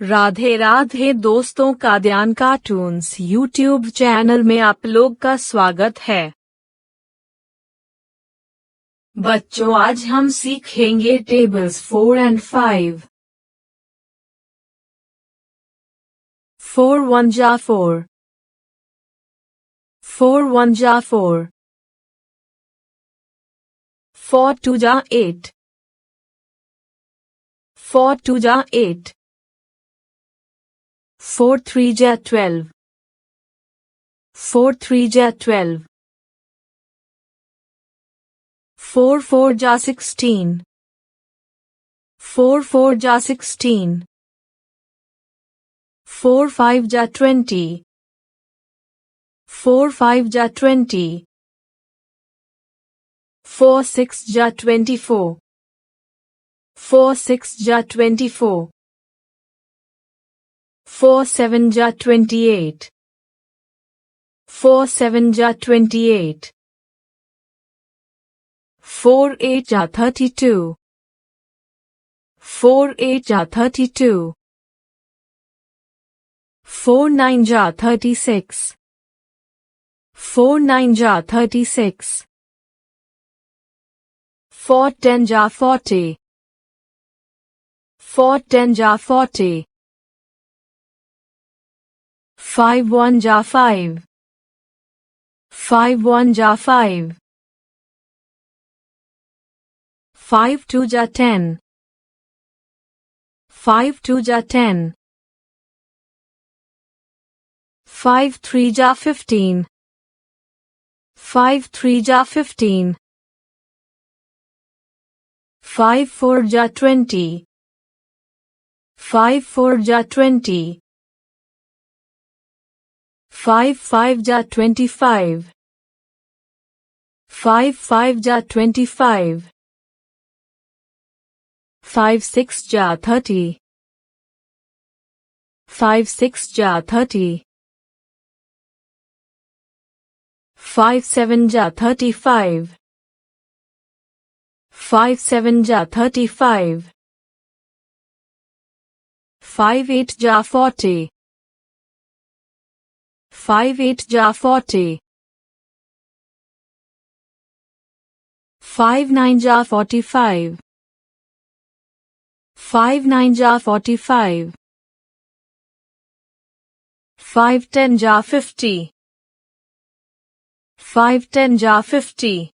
राधे राधे दोस्तों, Kadyan cartoons YouTube channel में आप लोग का स्वागत है। बच्चों, आज हम सीखेंगे टेबल्स 4 and 5। 4 1 जा 4, 4 1 जा 4, 4 2 जा 8, 4 2 जा 8, 4 3 जा 12, 4 3 जा 12, 4 4 जा 16, 4 4 जा 16, 4 5 जा 20, 4 5 जा 20, 4 6 जा 24, 4 6 जा 24, 4 7 जा 28, 4 7 जा 28, 4 8 जा 32, 4 8 जा 32, 4 9 जा 36, 4 9 जा 36, 4 10 जा 40, 4 10 जा 40, 5 1 जा 5, 5 1 जा 5, 5 2 जा 10, 5 2 जा 10, 5 3 जा 15, 5 3 जा 15, 5 4 जा 20, 5 4 जा 20, 5 5 जा 25, 5 5 जा 25, 5 6 जा 30, 5 6 जा 30, 5 7 जा 35, 5 7 जा 35, 5 8 जा 40, 5 8 जा 40, 5 9 जा 45, 5 9 जा 45, 5 10 जा 50, 5 10 जा 50,